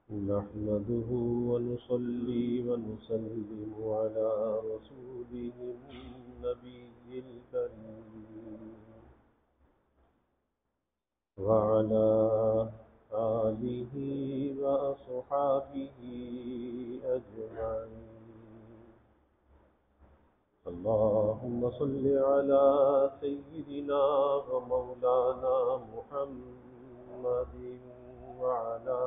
نحمده ونصلي ونسلم على رسوله النبي الكريم وعلى آله وأصحابه أجمعين. اللهم صل على سيدنا ومولانا محمد وعلى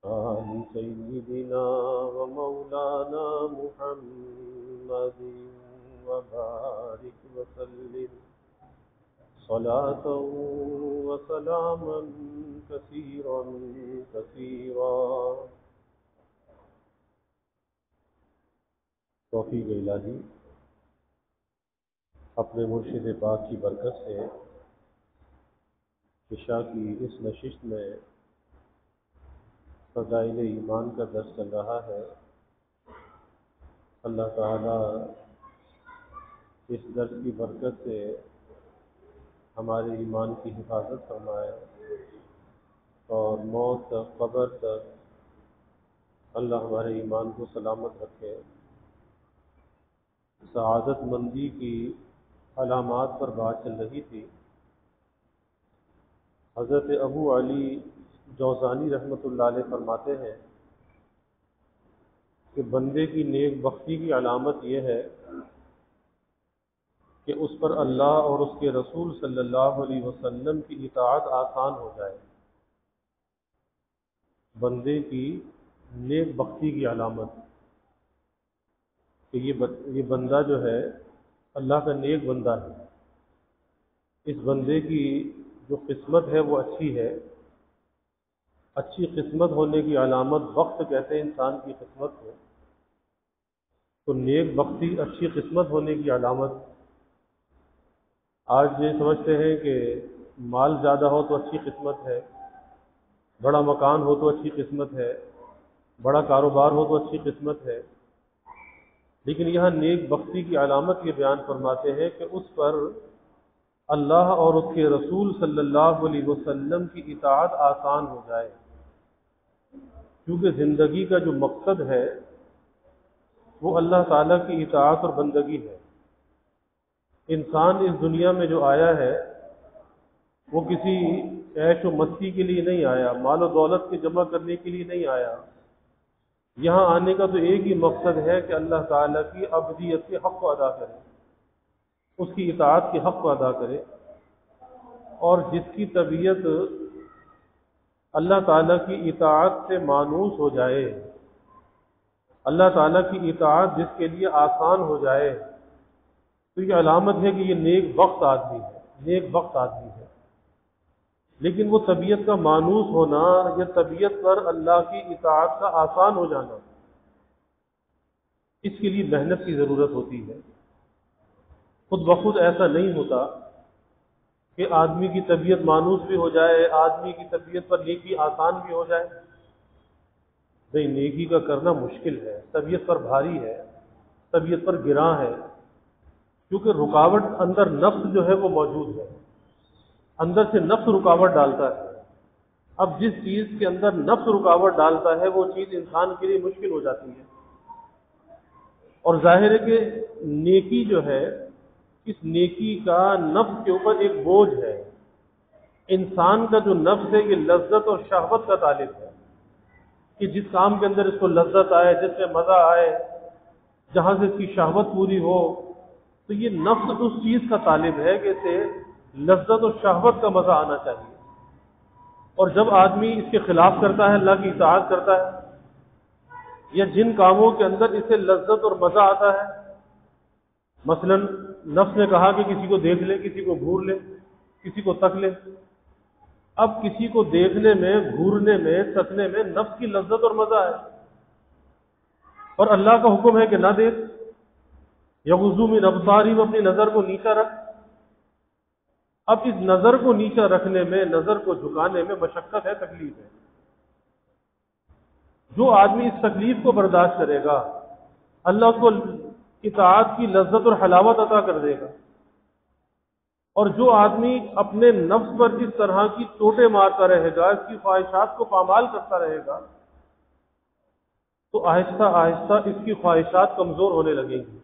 آل سيدنا ومولانا محمد وبارك وسلم صلاة وسلاما كثيرا كثيرا. توفیق الہی اپنے مرشد پاک کی برکت سے عشاء کی اس نشست میں فضائل ایمان کا درس چل رہا ہے. اللہ تعالیٰ اس درس کی برکت سے ہمارے ایمان کی حفاظت فرمائے اور موت تک قبر تک اللہ ہمارے ایمان کو سلامت رکھے. سعادت مندی کی علامات پر بات چل رہی تھی. حضرت ابو علی جوزانی رحمۃ اللہ علیہ فرماتے ہیں کہ بندے کی نیک بختی کی علامت یہ ہے کہ اس پر اللہ اور اس کے رسول صلی اللہ علیہ وسلم کی اطاعت آسان ہو جائے. بندے کی نیک بختی کی علامت کہ یہ بندہ جو ہے اللہ کا نیک بندہ ہے. اس بندے کی جو قسمت ہے وہ اچھی ہے. اچھی قسمت ہونے کی علامت وقت کہتے ہیں انسان کی قسمت کو. تو نیک بختی اچھی قسمت ہونے کی علامت. آج یہ سمجھتے ہیں کہ مال زیادہ ہو تو اچھی قسمت ہے، بڑا مکان ہو تو اچھی قسمت ہے، بڑا کاروبار ہو تو اچھی قسمت ہے. لیکن یہاں نیک بختی کی علامت یہ بیان فرماتے ہیں کہ اس پر اللہ اور اس کے رسول صلی اللہ علیہ وسلم کی اطاعت آسان ہو جائے. کیونکہ زندگی کا جو مقصد ہے وہ اللہ تعالیٰ کی اطاعت اور بندگی ہے. انسان اس دنیا میں جو آیا ہے وہ کسی عیش و مستی کے لیے نہیں آیا، مال و دولت کے جمع کرنے کے لیے نہیں آیا. یہاں آنے کا تو ایک ہی مقصد ہے کہ اللہ تعالیٰ کی عبدیت کے حق کو ادا کرے، اس کی اطاعت کے حق کو ادا کرے. اور جس کی طبیعت اللہ تعالیٰ کی اطاعت سے مانوس ہو جائے، اللہ تعالیٰ کی اطاعت جس کے لیے آسان ہو جائے، تو یہ علامت ہے کہ یہ نیک بخت آدمی ہے، نیک بخت آدمی ہے. لیکن وہ طبیعت کا مانوس ہونا یا طبیعت پر اللہ کی اطاعت کا آسان ہو جانا، اس کے لیے محنت کی ضرورت ہوتی ہے. خود بخود ایسا نہیں ہوتا کہ آدمی کی طبیعت مانوس بھی ہو جائے، آدمی کی طبیعت پر نیکی آسان بھی ہو جائے. نہیں، نیکی کا کرنا مشکل ہے، طبیعت پر بھاری ہے، طبیعت پر گراں ہے. کیونکہ رکاوٹ اندر نفس جو ہے وہ موجود ہے، اندر سے نفس رکاوٹ ڈالتا ہے. اب جس چیز کے اندر نفس رکاوٹ ڈالتا ہے وہ چیز انسان کے لیے مشکل ہو جاتی ہے. اور ظاہر ہے کہ نیکی جو ہے، اس نیکی کا نفس کے اوپر ایک بوجھ ہے. انسان کا جو نفس ہے یہ لذت اور شہوت کا طالب ہے کہ جس کام کے اندر اس کو لذت آئے، جس میں مزہ آئے، جہاں سے اس کی شہوت پوری ہو، تو یہ نفس اس چیز کا طالب ہے کہ اسے لذت اور شہوت کا مزہ آنا چاہیے. اور جب آدمی اس کے خلاف کرتا ہے، اللہ کی اطاعت کرتا ہے، یا جن کاموں کے اندر اسے لذت اور مزہ آتا ہے، مثلا نفس نے کہا کہ کسی کو دیکھ لے، کسی کو گھور لے، کسی کو تک لے. اب کسی کو دیکھنے میں، گھورنے میں، تکنے میں نفس کی لذت اور مزہ ہے، اور اللہ کا حکم ہے کہ نہ دیکھ. یغضوا من ابصارہم، اپنی نظر کو نیچا رکھ. اب اس نظر کو نیچا رکھنے میں، نظر کو جھکانے میں مشقت ہے، تکلیف ہے. جو آدمی اس تکلیف کو برداشت کرے گا اللہ اس کو اطاعت کی لذت اور حلاوت عطا کر دے گا. اور جو آدمی اپنے نفس پر اس طرح کی چوٹیں مارتا رہے گا، اس کی خواہشات کو پامال کرتا رہے گا، تو آہستہ آہستہ اس کی خواہشات کمزور ہونے لگیں گی،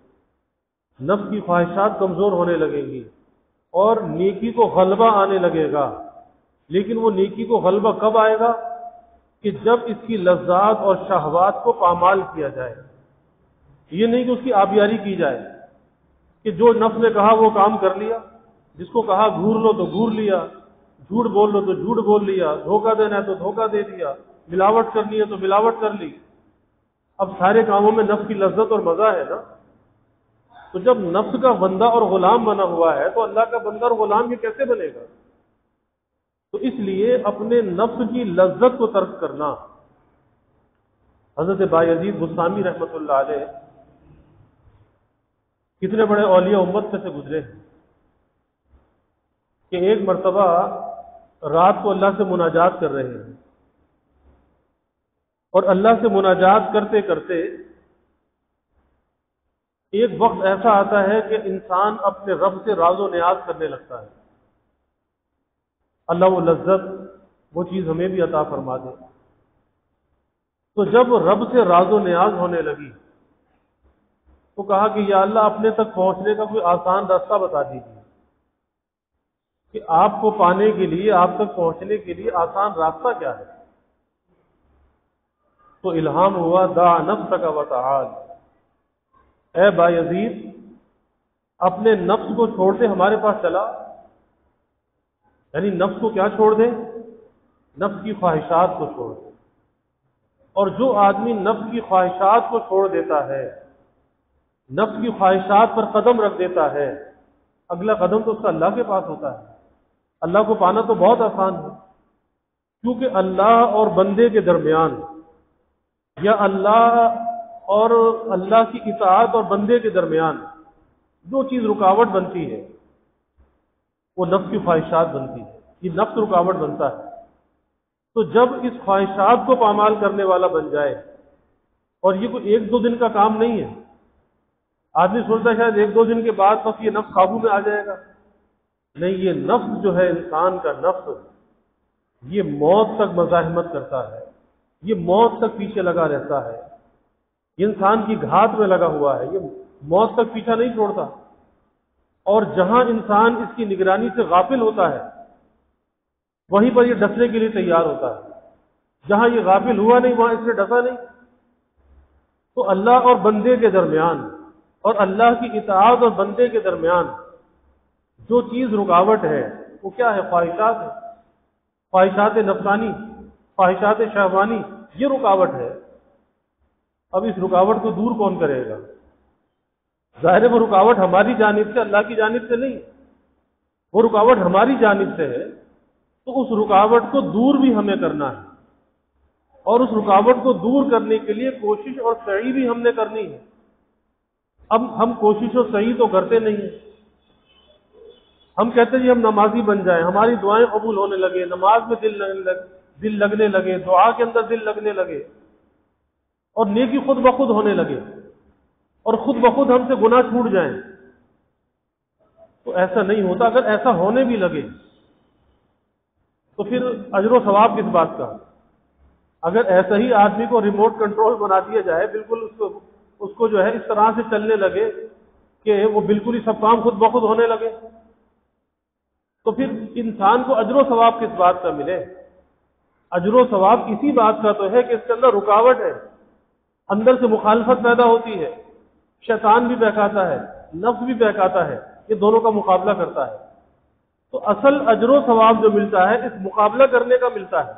نفس کی خواہشات کمزور ہونے لگیں گی اور نیکی کو غلبہ آنے لگے گا۔ لیکن وہ نیکی کو غلبہ کب آئے گا؟ کہ جب اس کی لذات اور شہوات کو پامال کیا جائے۔ یہ نہیں کہ اس کی آبیاری کی جائے کہ جو نفس نے کہا وہ کام کر لیا، جس کو کہا گھور لو تو گھور لیا، جھوٹ بول لو تو جھوٹ بول لیا، دھوکہ دینا ہے تو دھوکہ دے دیا، ملاوٹ کرنی ہے تو ملاوٹ کر لی۔ اب سارے کاموں میں نفس کی لذت اور مزہ ہے نا۔ تو جب نفس کا بندہ اور غلام بنا ہوا ہے تو اللہ کا بندہ اور غلام یہ کیسے بنے گا؟ تو اس لیے اپنے نفس کی لذت کو ترک کرنا۔ حضرت بایزید بستامی رحمۃ اللہ علیہ کتنے بڑے اولیاء امت میں سے گزرے ہیں کہ ایک مرتبہ رات کو اللہ سے مناجات کر رہے ہیں، اور اللہ سے مناجات کرتے کرتے ایک وقت ایسا آتا ہے کہ انسان اپنے رب سے راز و نیاز کرنے لگتا ہے۔ اللہ وہ لذت، وہ چیز ہمیں بھی عطا فرما دے۔ تو جب رب سے راز و نیاز ہونے لگی تو کہا کہ یا اللہ اپنے تک پہنچنے کا کوئی آسان راستہ بتا دیجیے، کہ آپ کو پانے کے لیے، آپ تک پہنچنے کے لیے آسان راستہ کیا ہے؟ تو الہام ہوا دع نفسک وتعال، اے بایزید اپنے نفس کو چھوڑ دے، ہمارے پاس چلا۔ یعنی نفس کو کیا چھوڑ دے؟ نفس کی خواہشات کو چھوڑ دے۔ اور جو آدمی نفس کی خواہشات کو چھوڑ دیتا ہے، نفس کی خواہشات پر قدم رکھ دیتا ہے، اگلا قدم تو اس کا اللہ کے پاس ہوتا ہے۔ اللہ کو پانا تو بہت آسان ہے، کیونکہ اللہ اور بندے کے درمیان، یا اللہ اور اللہ کی اطاعت اور بندے کے درمیان جو چیز رکاوٹ بنتی ہے وہ نفس کی خواہشات بنتی ہے، یہ نفس رکاوٹ بنتا ہے۔ تو جب اس خواہشات کو پامال کرنے والا بن جائے، اور یہ کوئی ایک دو دن کا کام نہیں ہے، آدمی سوچتا ہے شاید ایک دو دن کے بعد بس یہ نفس قابو میں آ جائے گا، نہیں، یہ نفس جو ہے، انسان کا نفس، یہ موت تک مزاحمت کرتا ہے، یہ موت تک پیچھے لگا رہتا ہے، یہ انسان کی گھات میں لگا ہوا ہے، یہ موت تک پیچھا نہیں چھوڑتا۔ اور جہاں انسان اس کی نگرانی سے غافل ہوتا ہے وہیں پر یہ ڈسنے کے لیے تیار ہوتا ہے، جہاں یہ غافل ہوا نہیں وہاں اس نے ڈسا نہیں۔ تو اللہ اور بندے کے درمیان، اور اللہ کی اطاعت اور بندے کے درمیان جو چیز رکاوٹ ہے وہ کیا ہے؟ خواہشات ہے، خواہشات نفسانی، خواہشات شہوانی، یہ رکاوٹ ہے۔ اب اس رکاوٹ کو دور کون کرے گا؟ ظاہر ہے وہ رکاوٹ ہماری جانب سے، اللہ کی جانب سے نہیں، وہ رکاوٹ ہماری جانب سے ہے۔ تو اس رکاوٹ کو دور بھی ہمیں کرنا ہے، اور اس رکاوٹ کو دور کرنے کے لیے کوشش اور سعی بھی ہم نے کرنی ہے۔ اب ہم کوشش اور سعی تو کرتے نہیں ہیں، ہم کہتے ہیں جی ہم نمازی بن جائیں، ہماری دعائیں قبول ہونے لگے، نماز میں دل لگنے لگے، دعا کے اندر دل لگنے لگے، اور نیکی خود بخود ہونے لگے، اور خود بخود ہم سے گناہ چھوٹ جائیں۔ تو ایسا نہیں ہوتا۔ اگر ایسا ہونے بھی لگے تو پھر اجر و ثواب کس بات کا؟ اگر ایسا ہی آدمی کو ریموٹ کنٹرول بنا دیا جائے، بالکل اس کو جو ہے اس طرح سے چلنے لگے کہ وہ بالکل ہی سب کام خود بخود ہونے لگے، تو پھر انسان کو اجر و ثواب کس بات کا ملے؟ اجر و ثواب اسی بات کا تو ہے کہ اس کے اندر رکاوٹ ہے، اندر سے مخالفت پیدا ہوتی ہے، شیطان بھی بہکاتا ہے، نفس بھی بہکاتا ہے، یہ دونوں کا مقابلہ کرتا ہے۔ تو اصل اجر و ثواب جو ملتا ہے اس مقابلہ کرنے کا ملتا ہے،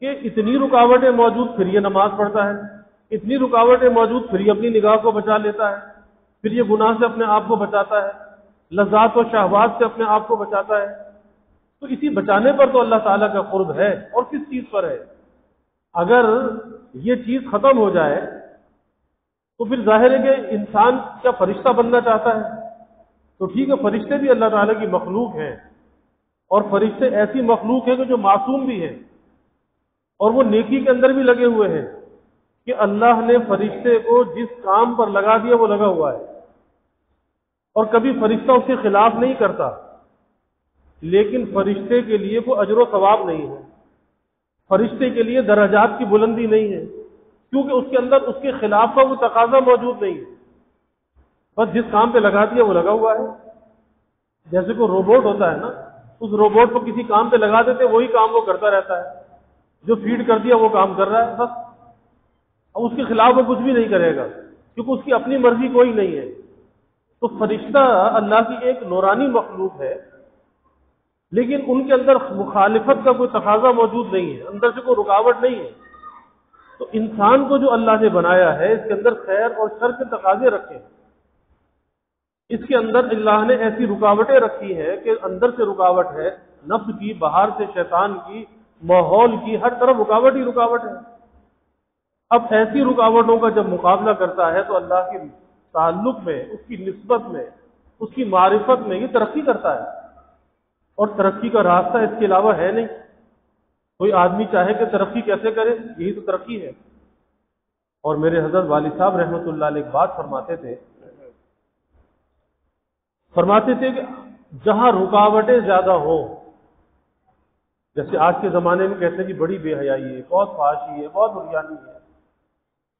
کہ اتنی رکاوٹیں موجود پھر یہ نماز پڑھتا ہے، اتنی رکاوٹیں موجود پھر یہ اپنی نگاہ کو بچا لیتا ہے، پھر یہ گناہ سے اپنے آپ کو بچاتا ہے، لذات و شہوات سے اپنے آپ کو بچاتا ہے۔ تو اسی بچانے پر تو اللہ تعالیٰ کا قرب ہے، اور کس چیز پر ہے؟ اگر یہ چیز ختم ہو جائے تو پھر ظاہر ہے کہ انسان کیا فرشتہ بننا چاہتا ہے؟ تو ٹھیک ہے، فرشتے بھی اللہ تعالیٰ کی مخلوق ہیں، اور فرشتے ایسی مخلوق ہیں کہ جو معصوم بھی ہیں، اور وہ نیکی کے اندر بھی لگے ہوئے ہیں، کہ اللہ نے فرشتے کو جس کام پر لگا دیا وہ لگا ہوا ہے، اور کبھی فرشتہ اس کے خلاف نہیں کرتا۔ لیکن فرشتے کے لیے کوئی اجر و ثواب نہیں ہے، فرشتے کے لیے درجات کی بلندی نہیں ہے، کیونکہ اس کے اندر اس کے خلاف کا وہ تقاضا موجود نہیں ہے، بس جس کام پہ لگا دیا وہ لگا ہوا ہے۔ جیسے کوئی روبوٹ ہوتا ہے نا، اس روبوٹ کو کسی کام پہ لگا دیتے وہی کام وہ کرتا رہتا ہے، جو فیڈ کر دیا وہ کام کر رہا ہے بس، اب اس کے خلاف وہ کچھ بھی نہیں کرے گا کیونکہ اس کی اپنی مرضی کوئی نہیں ہے۔ تو فرشتہ اللہ کی ایک نورانی مخلوق ہے، لیکن ان کے اندر مخالفت کا کوئی تقاضا موجود نہیں ہے، اندر سے کوئی رکاوٹ نہیں ہے۔ تو انسان کو جو اللہ نے بنایا ہے اس کے اندر خیر اور شر کے تقاضے رکھے ہیں، اس کے اندر اللہ نے ایسی رکاوٹیں رکھی ہے کہ اندر سے رکاوٹ ہے، نفس کی، باہر سے شیطان کی، ماحول کی، ہر طرف رکاوٹ ہی رکاوٹ ہے۔ اب ایسی رکاوٹوں کا جب مقابلہ کرتا ہے تو اللہ کے تعلق میں، اس کی نسبت میں، اس کی معرفت میں یہ ترقی کرتا ہے، اور ترقی کا راستہ اس کے علاوہ ہے نہیں۔ کوئی آدمی چاہے کہ ترقی کیسے کرے، یہی تو ترقی ہے۔ اور میرے حضرت والد صاحب رحمۃ اللہ علیہ ایک بات فرماتے تھے کہ جہاں رکاوٹیں زیادہ ہوں، جیسے آج کے زمانے میں کہتے ہیں کہ بڑی بے حیائی ہے، بہت فحاشی ہے، بہت بریانی ہے،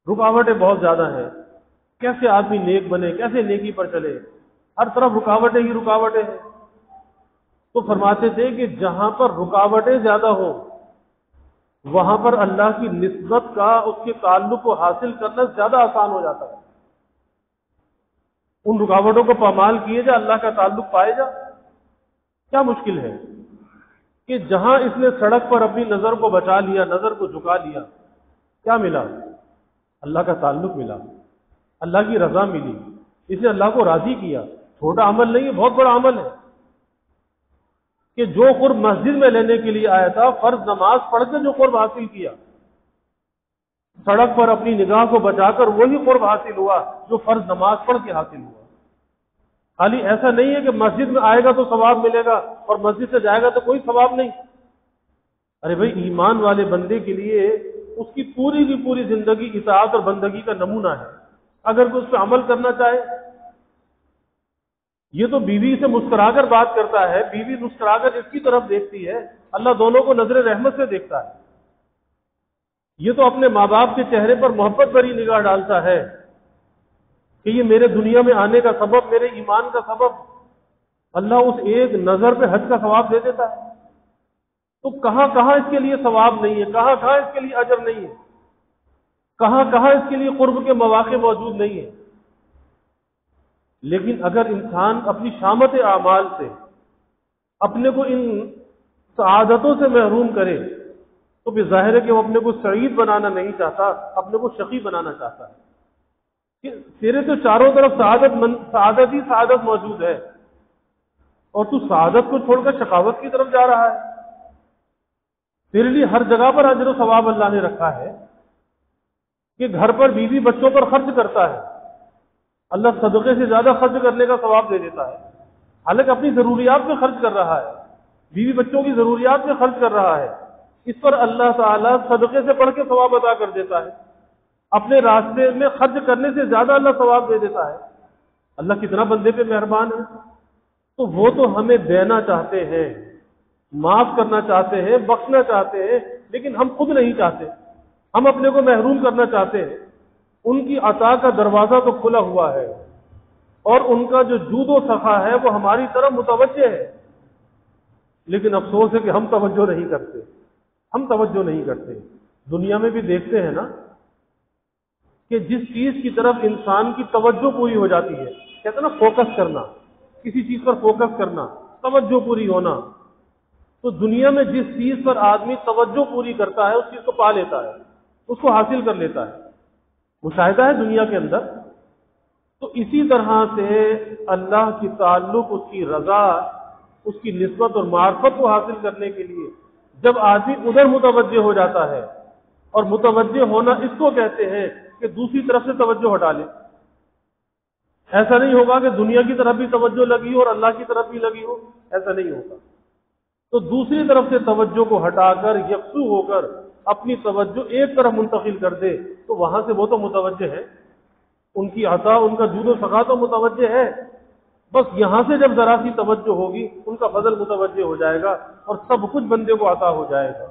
رکاوٹیں بہت زیادہ ہیں، کیسے آدمی نیک بنے، کیسے نیکی پر چلے، ہر طرف رکاوٹیں ہی رکاوٹیں ہیں۔ تو فرماتے تھے کہ جہاں پر رکاوٹیں زیادہ ہوں وہاں پر اللہ کی نسبت کا، اس کے تعلق کو حاصل کرنا زیادہ آسان ہو جاتا ہے۔ ان رکاوٹوں کو پامال کیے جا، اللہ کا تعلق پائے جا، کیا مشکل ہے کہ جہاں اس نے سڑک پر اپنی نظر کو بچا لیا، نظر کو جھکا لیا، کیا ملا؟ اللہ کا تعلق ملا، اللہ کی رضا ملی، اس نے اللہ کو راضی کیا۔ چھوٹا عمل نہیں ہے، بہت بڑا عمل ہے کہ جو قرب مسجد میں لینے کے لیے آیا تھا، فرض نماز پڑھ کے جو قرب حاصل کیا، سڑک پر اپنی نگاہ کو بچا کر وہی قرب حاصل ہوا جو فرض نماز پڑھ کے حاصل ہوا۔ خالی ایسا نہیں ہے کہ مسجد میں آئے گا تو ثواب ملے گا اور مسجد سے جائے گا تو کوئی ثواب نہیں۔ ارے بھائی، ایمان والے بندے کے لیے اس کی پوری کی پوری زندگی اطاعت اور بندگی کا نمونہ ہے، اگر کوئی اس پہ عمل کرنا چاہے۔ یہ تو بیوی سے مسکرا کر بات کرتا ہے، بیوی مسکرا کر اس کی طرف دیکھتی ہے، اللہ دونوں کو نظر رحمت سے دیکھتا ہے۔ یہ تو اپنے ماں باپ کے چہرے پر محبت بھری نگاہ ڈالتا ہے کہ یہ میرے دنیا میں آنے کا سبب، میرے ایمان کا سبب، اللہ اس ایک نظر پہ حج کا ثواب دے دیتا ہے۔ تو کہاں کہاں اس کے لیے ثواب نہیں ہے، کہاں کہاں اس کے لیے اجر نہیں ہے، کہاں کہاں اس کے لیے قرب کے مواقع موجود نہیں ہے۔ لیکن اگر انسان اپنی شامت اعمال سے اپنے کو ان سعادتوں سے محروم کرے تو پھر ظاہر ہے کہ وہ اپنے کو سعید بنانا نہیں چاہتا، اپنے کو شقی بنانا چاہتا ہے کہ تیرے تو چاروں طرف سعادت ہی سعادت موجود ہے، اور تو سعادت کو چھوڑ کر شقاوت کی طرف جا رہا ہے۔ تیرے لیے ہر جگہ پر اجر و ثواب اللہ نے رکھا ہے کہ گھر پر بیوی بچوں پر خرچ کرتا ہے، اللہ صدقے سے زیادہ خرچ کرنے کا ثواب دے دیتا ہے، حالانکہ اپنی ضروریات میں خرچ کر رہا ہے، بیوی بچوں کی ضروریات میں خرچ کر رہا ہے، اس پر اللہ تعالیٰ صدقے سے بڑھ کے ثواب عطا کر دیتا ہے، اپنے راستے میں خرچ کرنے سے زیادہ اللہ ثواب دے دیتا ہے۔ اللہ کتنا بندے پہ مہربان ہے۔ تو وہ تو ہمیں دینا چاہتے ہیں، معاف کرنا چاہتے ہیں، بخشنا چاہتے ہیں، لیکن ہم خود نہیں چاہتے، ہم اپنے کو محروم کرنا چاہتے ہیں۔ ان کی عطا کا دروازہ تو کھلا ہوا ہے، اور ان کا جو جود و سخا ہے وہ ہماری طرف متوجہ ہے، لیکن افسوس ہے کہ ہم توجہ نہیں کرتے، ہم توجہ نہیں کرتے۔ دنیا میں بھی دیکھتے ہیں نا کہ جس چیز کی طرف انسان کی توجہ پوری ہو جاتی ہے، کہتے ہیں نا فوکس کرنا، کسی چیز پر فوکس کرنا، توجہ پوری ہونا، تو دنیا میں جس چیز پر آدمی توجہ پوری کرتا ہے اس چیز کو پا لیتا ہے، اس کو حاصل کر لیتا ہے، مشاہدہ ہے دنیا کے اندر۔ تو اسی طرح سے اللہ کی تعلق، اس کی رضا، اس کی نسبت اور معرفت کو حاصل کرنے کے لیے جب آدمی ادھر متوجہ ہو جاتا ہے، اور متوجہ ہونا اس کو کہتے ہیں کہ دوسری طرف سے توجہ ہٹا لے۔ ایسا نہیں ہوگا کہ دنیا کی طرف بھی توجہ لگی ہو اور اللہ کی طرف بھی لگی ہو، ایسا نہیں ہوگا۔ تو دوسری طرف سے توجہ کو ہٹا کر یکسو ہو کر اپنی توجہ ایک طرف منتقل کر دے تو وہاں سے وہ تو متوجہ ہے، ان کی عطا، ان کا جود و سخا تو متوجہ ہے، بس یہاں سے جب ذرا سی توجہ ہوگی ان کا فضل متوجہ ہو جائے گا اور سب کچھ بندے کو عطا ہو جائے گا۔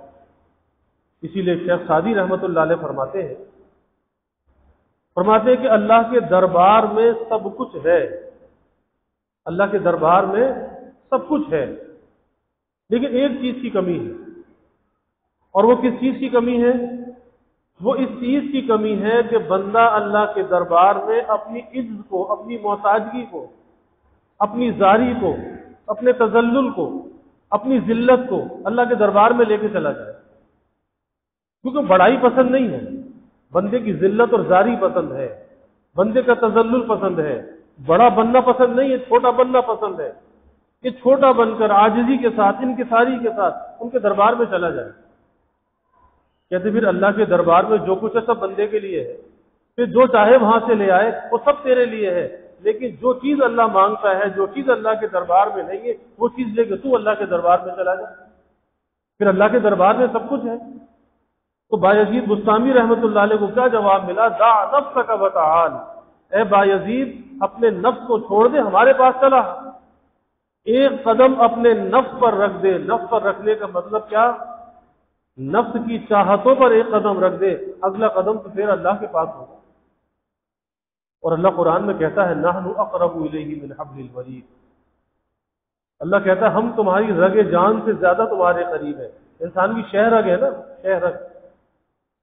اسی لیے شیخ سعدی رحمۃ اللہ علیہ فرماتے ہیں کہ اللہ کے دربار میں سب کچھ ہے، اللہ کے دربار میں سب کچھ ہے، لیکن ایک چیز کی کمی ہے، اور وہ کس چیز کی کمی ہے؟ وہ اس چیز کی کمی ہے کہ بندہ اللہ کے دربار میں اپنی عجز کو، اپنی محتاجگی کو، اپنی زاری کو، اپنے تذلل کو، اپنی ذلت کو اللہ کے دربار میں لے کے چلا جائے، کیونکہ بڑائی پسند نہیں ہے، بندے کی ذلت اور زاری پسند ہے، بندے کا تذلل پسند ہے، بڑا بننا پسند نہیں ہے، چھوٹا بننا پسند ہے، کہ چھوٹا بن کر عاجزی کے ساتھ، انکساری کے ساتھ ان کے دربار میں چلا جائے۔ کہتے پھر اللہ کے دربار میں جو کچھ ہے سب بندے کے لیے ہے، پھر جو چاہے وہاں سے لے آئے، وہ سب تیرے لیے ہے، لیکن جو چیز اللہ مانگتا ہے، جو چیز اللہ کے دربار میں نہیں ہے، وہ چیز لے کے تو اللہ کے دربار میں چلا جائے، پھر اللہ کے دربار میں سب کچھ ہے۔ تو بایزید بستامی رحمۃ اللہ علیہ کو کیا جواب ملا؟ دع نفسک وتعال، اے بایزید اپنے نفس کو چھوڑ دے، ہمارے پاس چلا، ایک قدم اپنے نفس پر رکھ دے۔ نفس پر رکھنے کا مطلب کیا؟ نفس کی چاہتوں پر ایک قدم رکھ دے، اگلا قدم تو پھر اللہ کے پاس ہوگا۔ اور اللہ قرآن میں کہتا ہے نحن اقرب الیہ من حبل الورید، اللہ کہتا ہے ہم تمہاری رگ جان سے زیادہ تمہارے قریب ہے۔ انسان کی شہ رگ ہے نا، شہ رگ،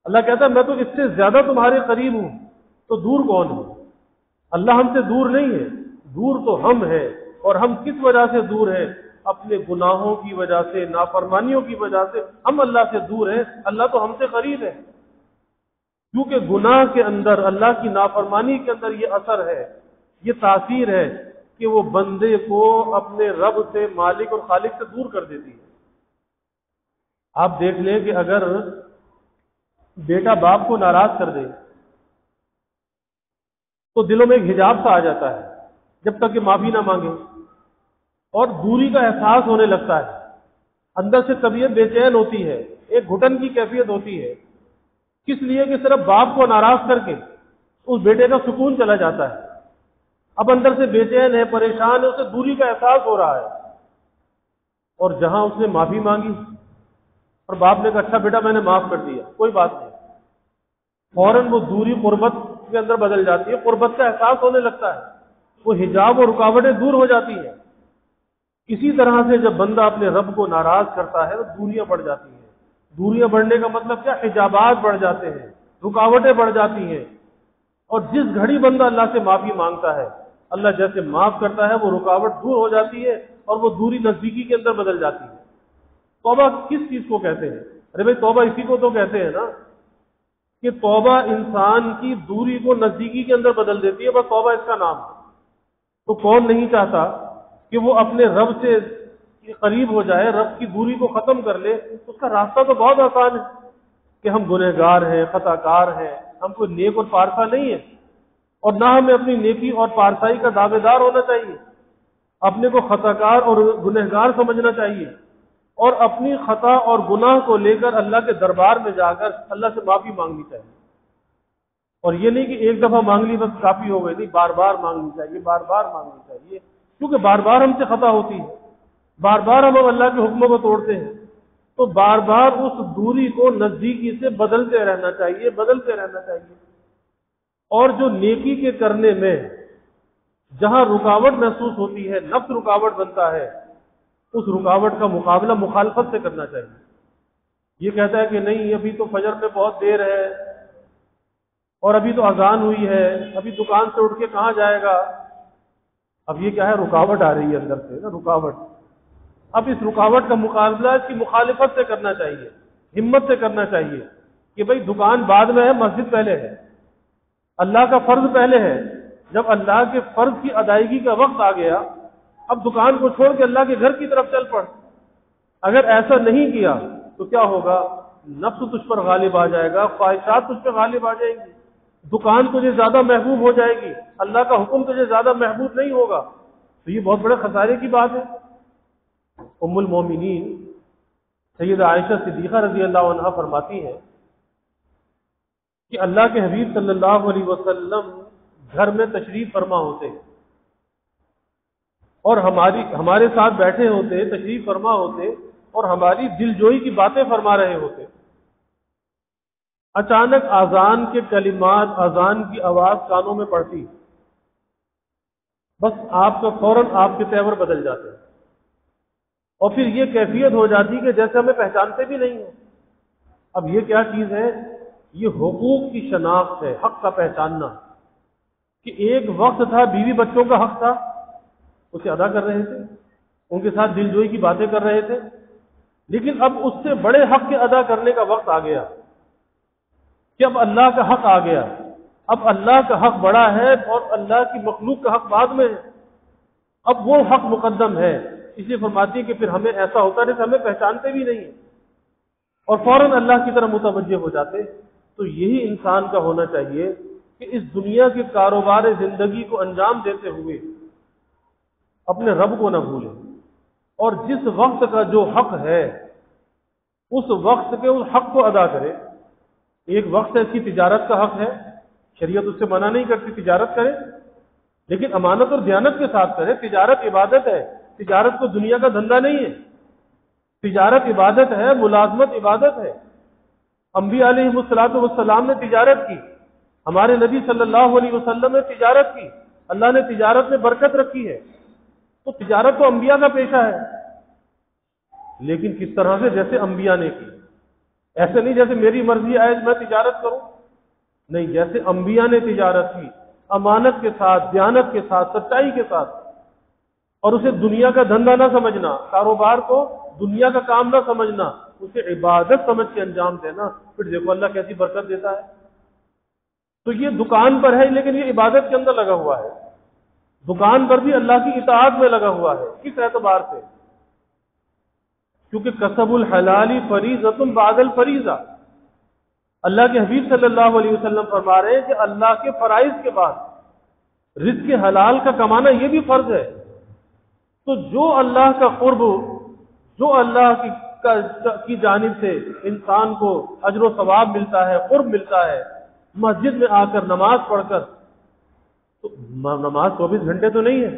اللہ کہتا ہے میں تو اس سے زیادہ تمہارے قریب ہوں، تو دور کون ہے؟ اللہ ہم سے دور نہیں ہے، دور تو ہم ہیں، اور ہم کس وجہ سے دور ہیں؟ اپنے گناہوں کی وجہ سے، نافرمانیوں کی وجہ سے ہم اللہ سے دور ہیں، اللہ تو ہم سے قریب ہے، کیونکہ گناہ کے اندر، اللہ کی نافرمانی کے اندر یہ اثر ہے، یہ تاثیر ہے کہ وہ بندے کو اپنے رب سے، مالک اور خالق سے دور کر دیتی ہے۔ آپ دیکھ لیں کہ اگر بیٹا باپ کو ناراض کر دے تو دلوں میں ایک حجاب سا آ جاتا ہے جب تک کہ معافی نہ مانگے، اور دوری کا احساس ہونے لگتا ہے، اندر سے طبیعت بے چین ہوتی ہے، ایک گھٹن کی کیفیت ہوتی ہے، کس لیے کہ صرف باپ کو ناراض کر کے اس بیٹے کا سکون چلا جاتا ہے، اب اندر سے بے چین ہے، پریشان ہے، اسے دوری کا احساس ہو رہا ہے۔ اور جہاں اس نے معافی مانگی اور باپ نے کہا اچھا بیٹا میں نے معاف کر دیا، کوئی بات نہیں، فوراً وہ دوری قربت کے اندر بدل جاتی ہے، قربت کا احساس ہونے لگتا ہے، وہ حجاب اور رکاوٹیں دور ہو جاتی ہیں۔ اسی طرح سے جب بندہ اپنے رب کو ناراض کرتا ہے تو دوریاں بڑھ جاتی ہیں۔ دوریاں بڑھنے کا مطلب کیا؟ حجابات بڑھ جاتے ہیں، رکاوٹیں بڑھ جاتی ہیں، اور جس گھڑی بندہ اللہ سے معافی مانگتا ہے، اللہ جیسے معاف کرتا ہے، وہ رکاوٹ دور ہو جاتی ہے اور وہ دوری نزدیکی کے اندر بدل جاتی ہے۔ توبہ کس چیز کو کہتے ہیں؟ ارے بھائی توبہ اسی کو تو کہتے ہیں نا کہ توبہ انسان کی دوری کو نزدیکی کے اندر بدل دیتی ہے، بس توبہ اس کا نام ہے۔ تو کون نہیں چاہتا کہ وہ اپنے رب سے قریب ہو جائے، رب کی دوری کو ختم کر لے؟ اس کا راستہ تو بہت آسان ہے کہ ہم گنہگار ہیں، خطا کار ہیں، ہم کوئی نیک اور پارسا نہیں ہے، اور نہ ہمیں اپنی نیکی اور پارسائی کا دعوے دار ہونا چاہیے، اپنے کو خطا کار اور گنہگار سمجھنا چاہیے، اور اپنی خطا اور گناہ کو لے کر اللہ کے دربار میں جا کر اللہ سے معافی مانگنی چاہیے۔ اور یہ نہیں کہ ایک دفعہ مانگ لی بس کافی ہو گئی، نہیں، بار بار مانگنی چاہیے، بار بار مانگنی چاہیے، کیونکہ بار بار ہم سے خطا ہوتی ہے، بار بار ہم اللہ کے حکموں کو توڑتے ہیں، تو بار بار اس دوری کو نزدیکی سے بدلتے رہنا چاہیے، بدلتے رہنا چاہیے۔ اور جو نیکی کے کرنے میں جہاں رکاوٹ محسوس ہوتی ہے، نفس رکاوٹ بنتا ہے، اس رکاوٹ کا مقابلہ مخالفت سے کرنا چاہیے۔ یہ کہتا ہے کہ نہیں ابھی تو فجر میں بہت دیر ہے، اور ابھی تو اذان ہوئی ہے، ابھی دکان سے اٹھ کے کہاں جائے گا؟ اب یہ کیا ہے؟ رکاوٹ آ رہی ہے اندر سے نا، رکاوٹ۔ اب اس رکاوٹ کا مقابلہ اس کی مخالفت سے کرنا چاہیے، ہمت سے کرنا چاہیے کہ بھئی دکان بعد میں ہے، مسجد پہلے ہے، اللہ کا فرض پہلے ہے۔ جب اللہ کے فرض کی ادائیگی کا وقت آ گیا، اب دکان کو چھوڑ کے اللہ کے گھر کی طرف چل پڑ۔ اگر ایسا نہیں کیا تو کیا ہوگا؟ نفس تجھ پر غالب آ جائے گا، خواہشات تجھ پر غالب آ جائیں گی، دکان تجھے زیادہ محبوب ہو جائے گی، اللہ کا حکم تجھے زیادہ محبوب نہیں ہوگا، تو یہ بہت بڑے خسارے کی بات ہے۔ ام المومنین سیدہ عائشہ صدیقہ رضی اللہ عنہا فرماتی ہیں کہ اللہ کے حبیب صلی اللہ علیہ وسلم گھر میں تشریف فرما ہوتے ہیں، اور ہمارے ساتھ بیٹھے ہوتے، تشریف فرما ہوتے اور ہماری دل جوئی کی باتیں فرما رہے ہوتے، اچانک اذان کے کلمات، اذان کی آواز کانوں میں پڑتی، بس آپ کا فوراً آپ کے تیور بدل جاتے اور پھر یہ کیفیت ہو جاتی کہ جیسے ہمیں پہچانتے بھی نہیں ہیں۔ اب یہ کیا چیز ہے؟ یہ حقوق کی شناخت ہے، حق کا پہچاننا، کہ ایک وقت تھا بیوی بچوں کا حق تھا، اسے ادا کر رہے تھے، ان کے ساتھ دل جوئی کی باتیں کر رہے تھے، لیکن اب اس سے بڑے حق کے ادا کرنے کا وقت آ گیا کہ اب اللہ کا حق آ گیا، اب اللہ کا حق بڑا ہے اور اللہ کی مخلوق کا حق بعد میں ہے، اب وہ حق مقدم ہے۔ اس لیے فرماتی ہے کہ پھر ہمیں ایسا ہوتا ہے کہ ہمیں پہچانتے بھی نہیں ہیں اور فوراً اللہ کی طرف متوجہ ہو جاتے۔ تو یہی انسان کا ہونا چاہیے کہ اس دنیا کے کاروبار زندگی کو انجام دیتے ہوئے اپنے رب کو نہ بھولے، اور جس وقت کا جو حق ہے اس وقت کے اس حق کو ادا کرے۔ ایک وقت ہے اس کی تجارت کا حق ہے، شریعت اس سے منع نہیں کرتی تجارت کرے، لیکن امانت اور دیانت کے ساتھ کرے۔ تجارت عبادت ہے، تجارت کو دنیا کا دھندا نہیں ہے، تجارت عبادت ہے، ملازمت عبادت ہے۔ انبیاء علیہ الصلوۃ والسلام نے تجارت کی، ہمارے نبی صلی اللہ علیہ وسلم نے تجارت کی، اللہ نے تجارت میں برکت رکھی ہے۔ تو تجارت تو انبیاء کا پیشہ ہے، لیکن کس طرح سے؟ جیسے انبیاء نے کی، ایسے نہیں جیسے میری مرضی آئے میں تجارت کروں، نہیں، جیسے انبیاء نے تجارت کی، امانت کے ساتھ، دیانت کے ساتھ، سچائی کے ساتھ، اور اسے دنیا کا دھندا نہ سمجھنا، کاروبار کو دنیا کا کام نہ سمجھنا، اسے عبادت سمجھ کے انجام دینا۔ پھر دیکھو اللہ کیسی برکت دیتا ہے۔ تو یہ دکان پر ہے لیکن یہ عبادت کے اندر لگا ہوا ہے، دکان پر بھی اللہ کی اطاعت میں لگا ہوا ہے۔ کس اعتبار سے؟ کیونکہ کسب الحلال فریضۃ بعد الفریضہ، اللہ کے حبیب صلی اللہ علیہ وسلم فرما رہے ہیں کہ اللہ کے فرائض کے بعد رزق حلال کا کمانا یہ بھی فرض ہے۔ تو جو اللہ کا قرب، جو اللہ کی جانب سے انسان کو اجر و ثواب ملتا ہے، قرب ملتا ہے، مسجد میں آ کر نماز پڑھ کر، تو نماز 24 گھنٹے تو نہیں ہے،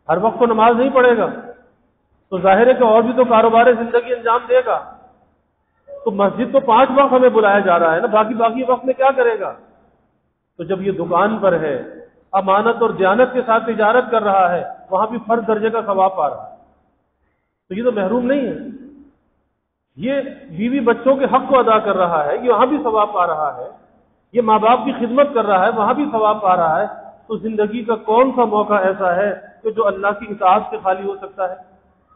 ہر وقت تو نماز نہیں پڑھے گا، تو ظاہر ہے کہ اور بھی تو کاروبار زندگی انجام دے گا۔ تو مسجد تو 5 وقت ہمیں بلایا جا رہا ہے نا، باقی وقت میں کیا کرے گا؟ تو جب یہ دکان پر ہے، امانت اور دیانت کے ساتھ تجارت کر رہا ہے، وہاں بھی فرد درجے کا ثواب پا رہا ہے، تو یہ تو محروم نہیں ہے۔ یہ بیوی بچوں کے حق کو ادا کر رہا ہے، یہ وہاں بھی ثواب پا رہا ہے، یہ ماں باپ کی خدمت کر رہا ہے، وہاں بھی ثواب پا رہا ہے۔ تو زندگی کا کون سا موقع ایسا ہے کہ جو اللہ کی اطاعت سے خالی ہو سکتا ہے،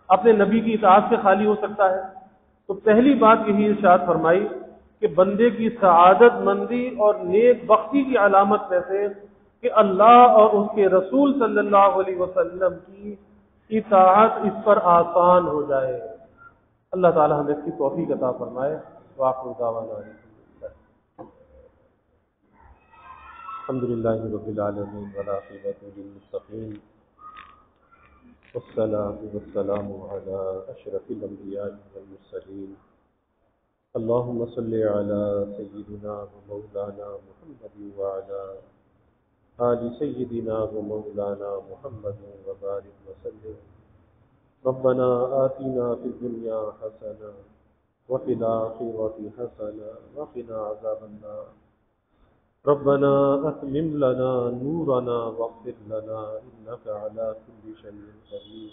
اپنے نبی کی اطاعت سے خالی ہو سکتا ہے؟ تو پہلی بات یہی ارشاد فرمائی کہ بندے کی سعادت مندی اور نیک بختی کی علامت میں سے کہ اللہ اور اس کے رسول صلی اللہ علیہ وسلم کی اطاعت اس پر آسان ہو جائے۔ اللہ تعالی ہمیں اس کی توفیق عطا فرمائے۔ وآخر دعوانا الحمد للہ رب العالمین والعاقبۃ للمتقین والصلاة والسلام على اشرف الانبیاء والمرسلین اللهم صل على سيدنا ومولانا محمد وعلى آل سيدنا ومولانا محمد وبارك وسلم ربنا آتنا في الدنيا حسنة وفي الآخرة حسنة وقنا عذاب النار ربنا أتمم لنا نورنا واغفر لنا إنك على كل شيء قدير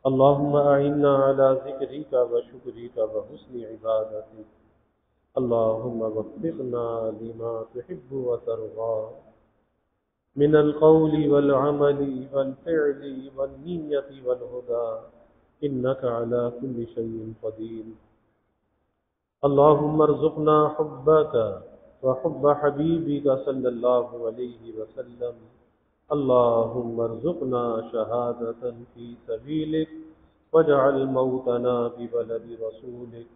اللهم أعنا على ذكرك وشكرك وحسن عبادتك اللهم وفقنا لما تحب وترضى من القول والعمل والفعل والنية والهدى إنك على كل شيء قدير اللهم ارزقنا حبك وحب حبيبك صلى الله عليه وسلم اللهم ارزقنا شهادة في سبيلك واجعل موتنا ببلد رسولك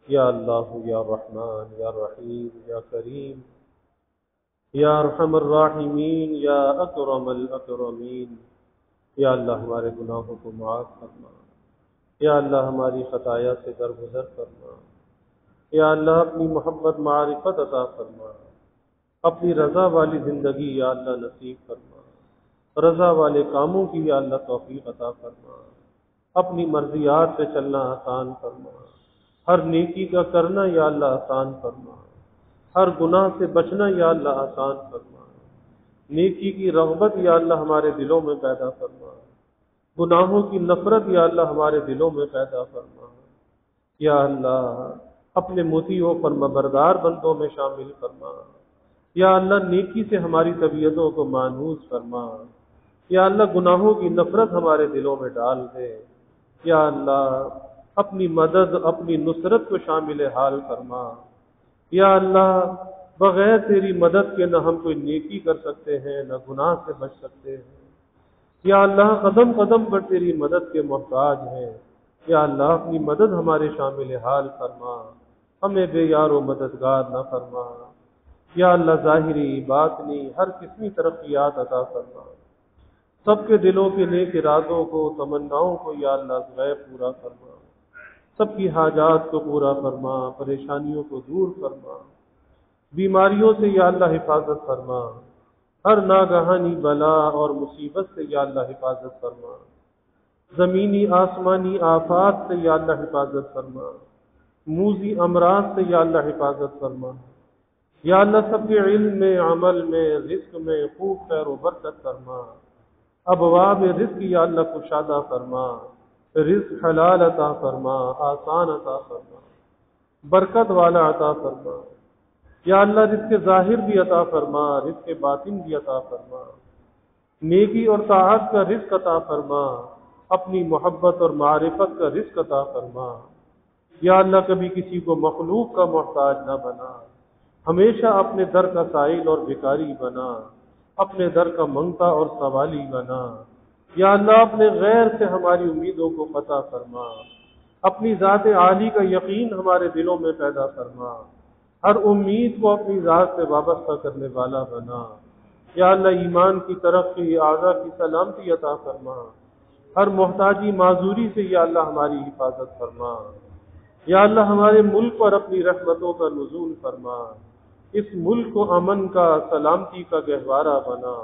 يا الله يا رحمن يا رحيم يا كريم یا ارحم الراحمین یا اکرم الاکرمین۔ یا اللہ ہمارے گناہوں کو معاف فرما، یا اللہ ہماری خطایا سے درگزر فرما، یا اللہ اپنی محبت معرفت عطا فرما، اپنی رضا والی زندگی یا اللہ نصیب فرما، رضا والے کاموں کی یا اللہ توفیق عطا فرما، اپنی مرضیات پہ چلنا آسان فرما، ہر نیکی کا کرنا یا اللہ آسان فرما، ہر گناہ سے بچنا یا اللہ آسان فرما، نیکی کی رغبت یا اللہ ہمارے دلوں میں پیدا فرما، گناہوں کی نفرت یا اللہ ہمارے دلوں میں پیدا فرما، یا اللہ اپنے مطیع و فرمانبردار بندوں میں شامل فرما، یا اللہ نیکی سے ہماری طبیعتوں کو مانوس فرما، یا اللہ گناہوں کی نفرت ہمارے دلوں میں ڈال دے، یا اللہ اپنی مدد اپنی نصرت کو شامل حال فرما، یا اللہ بغیر تیری مدد کے نہ ہم کوئی نیکی کر سکتے ہیں نہ گناہ سے بچ سکتے ہیں، یا اللہ قدم قدم پر تیری مدد کے محتاج ہیں، یا اللہ اپنی مدد ہمارے شامل حال فرما، ہمیں بے یار و مددگار نہ فرما، یا اللہ ظاہری باطنی ہر قسمی ترقیات عطا فرما، سب کے دلوں کے نیک ارادوں کو تمناؤں کو یا اللہ غیب پورا فرما، سب کی حاجات کو پورا فرما، پریشانیوں کو دور فرما، بیماریوں سے یا اللہ حفاظت فرما، ہر ناگہانی بلا اور مصیبت سے یا اللہ حفاظت فرما، زمینی آسمانی آفات سے یا اللہ حفاظت فرما، موذی امراض سے یا اللہ حفاظت فرما، یا اللہ سب کے علم میں عمل میں رزق میں خوب خیر و برکت فرما، ابواب رزق یا اللہ کشادہ فرما، رزق حلال عطا فرما، آسان عطا فرما، برکت والا عطا فرما، یا اللہ رزق ظاہر بھی عطا فرما، رزق باطن بھی عطا فرما، نیکی اور طاعت کا رزق عطا فرما، اپنی محبت اور معرفت کا رزق عطا فرما، یا اللہ کبھی کسی کو مخلوق کا محتاج نہ بنا، ہمیشہ اپنے در کا سائل اور بھکاری بنا، اپنے در کا منگتا اور سوالی بنا، یا اللہ اپنے غیر سے ہماری امیدوں کو قطع فرما، اپنی ذات عالی کا یقین ہمارے دلوں میں پیدا فرما، ہر امید کو اپنی ذات سے وابستہ کرنے والا بنا، یا اللہ ایمان کی ترقی اعضاء کی سلامتی عطا فرما، ہر محتاجی معذوری سے یا اللہ ہماری حفاظت فرما، یا اللہ ہمارے ملک پر اپنی رحمتوں کا نزول فرما، اس ملک کو امن کا سلامتی کا گہوارہ بنا،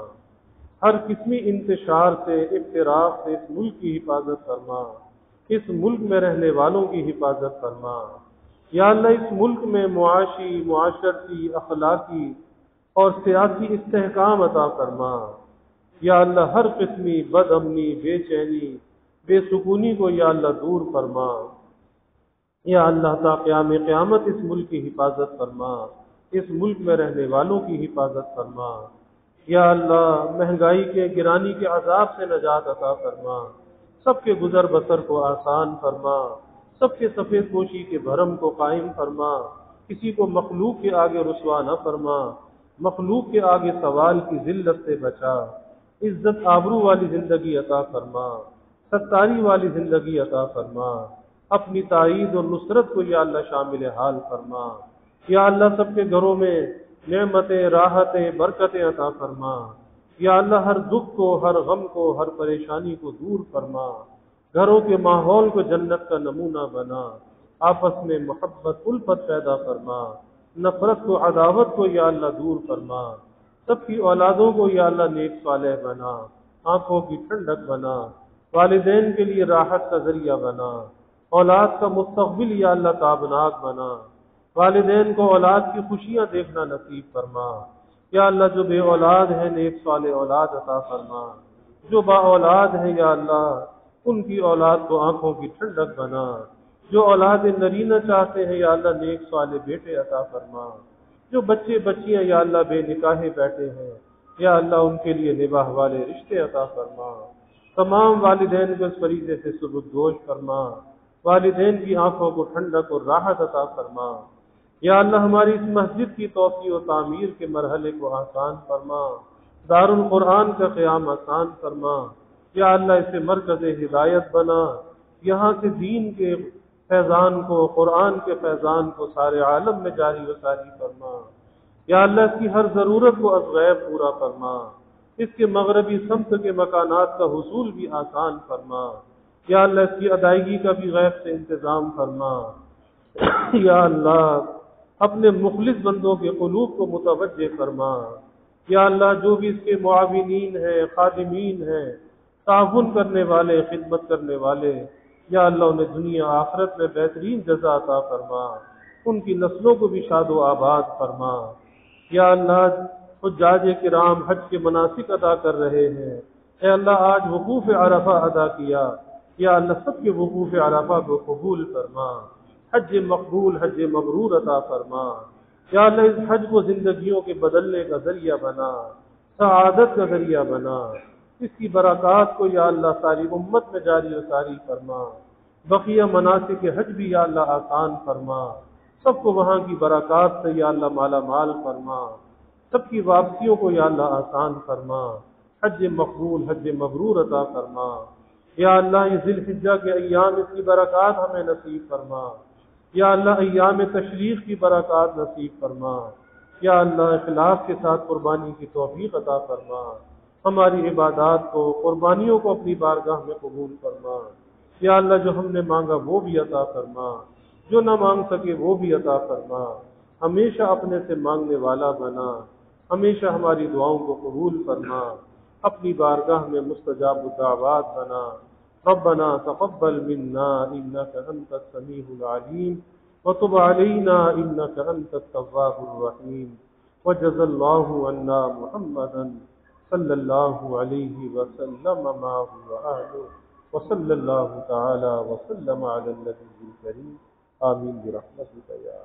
ہر قسمی انتشار سے افتراق سے اس ملک کی حفاظت فرما، اس ملک میں رہنے والوں کی حفاظت فرما، یا اللہ اس ملک میں معاشی معاشرتی اخلاقی اور سیاسی استحکام عطا فرما، یا اللہ ہر قسمی بد امنی بے چینی بے سکونی کو یا اللہ دور فرما، یا اللہ تا قیام قیامت اس ملک کی حفاظت فرما، اس ملک میں رہنے والوں کی حفاظت فرما، یا اللہ مہنگائی کے گرانی کے عذاب سے نجات عطا فرما، سب کے گزر بسر کو آسان فرما، سب کے سفید پوشی کے بھرم کو قائم فرما، کسی کو مخلوق کے آگے رسوا نہ فرما، مخلوق کے آگے سوال کی ذلت سے بچا، عزت آبرو والی زندگی عطا فرما، ستاری والی زندگی عطا فرما، اپنی تائید اور نصرت کو یا اللہ شامل حال فرما، یا اللہ سب کے گھروں میں نعمتیں راحتیں برکتیں عطا فرما، یا اللہ ہر دکھ کو ہر غم کو ہر پریشانی کو دور فرما، گھروں کے ماحول کو جنت کا نمونہ بنا، آپس میں محبت الفت پیدا فرما، نفرت کو عداوت کو یا اللہ دور فرما، سب کی اولادوں کو یا اللہ نیک صالح بنا، آنکھوں کی ٹھنڈک بنا، والدین کے لیے راحت کا ذریعہ بنا، اولاد کا مستقبل یا اللہ تابناک بنا، والدین کو اولاد کی خوشیاں دیکھنا نصیب فرما، یا اللہ جو بے اولاد ہے نیک صالح اولاد عطا فرما، جو با اولاد ہے یا اللہ ان کی اولاد کو آنکھوں کی ٹھنڈک بنا، جو اولاد نرینہ چاہتے ہیں یا اللہ نیک صالح بیٹے عطا فرما، جو بچے بچیاں یا اللہ بے نکاحے بیٹھے ہیں یا اللہ ان کے لیے نباہ والے رشتے عطا فرما، تمام والدین کو اس فریضے سے سبکدوش فرما، والدین کی آنکھوں کو ٹھنڈک اور راحت عطا فرما، یا اللہ ہماری اس مسجد کی توسیع و تعمیر کے مرحلے کو آسان فرما، دار القرآن کا قیام آسان فرما، یا اللہ اسے مرکز ہدایت بنا، یہاں سے دین کے فیضان کو قرآن کے فیضان کو سارے عالم میں جاری و ساری فرما، یا اللہ اس کی ہر ضرورت کو از غیب پورا فرما، اس کے مغربی سمت کے مکانات کا حصول بھی آسان فرما، یا اللہ اس کی ادائیگی کا بھی غیب سے انتظام فرما، یا اللہ اپنے مخلص بندوں کے قلوب کو متوجہ فرما، یا اللہ جو بھی اس کے معاونین ہیں، خادمین ہیں، تعاون کرنے والے، خدمت کرنے والے، یا اللہ انہیں دنیا آخرت میں بہترین جزا عطا فرما، ان کی نسلوں کو بھی شاد و آباد فرما۔ یا اللہ حجاج کرام حج کے مناسک ادا کر رہے ہیں، اے اللہ آج وقوف عرفہ ادا کیا، یا اللہ سب کے وقوف عرفہ کو قبول فرما، حج مقبول حج مبرور عطا فرما۔ یا اللہ اس حج کو زندگیوں کے بدلنے کا ذریعہ بنا، سعادت کا ذریعہ بنا، اس کی برکات کو یا اللہ ساری امت میں جاری و ساری فرما۔ بقیہ مناسک حج بھی یا اللہ آسان فرما، سب کو وہاں کی برکات سے یا اللہ مالا مال فرما، سب کی واپسیوں کو یا اللہ آسان فرما، حج مقبول حج مبرور عطا فرما۔ یا اللہ یہ ذی الحجہ کے ایام اس کی برکات ہمیں نصیب فرما، یا اللہ ایام تشریق کی برکات نصیب فرما، یا اللہ اخلاص کے ساتھ قربانی کی توفیق عطا فرما، ہماری عبادات کو، قربانیوں کو اپنی بارگاہ میں قبول فرما۔ یا اللہ جو ہم نے مانگا وہ بھی عطا فرما، جو نہ مانگ سکے وہ بھی عطا فرما، ہمیشہ اپنے سے مانگنے والا بنا، ہمیشہ ہماری دعاؤں کو قبول فرما، اپنی بارگاہ میں مستجاب الدعوات بنا۔ ربنا تقبل منا انك انت السميع العليم وتب علينا انك انت التواب الرحيم وجزى الله عنا محمدا صلى الله عليه وسلم ما هو أهله وصلى الله تعالى وسلم على النبي الكريم آمين برحمتك يا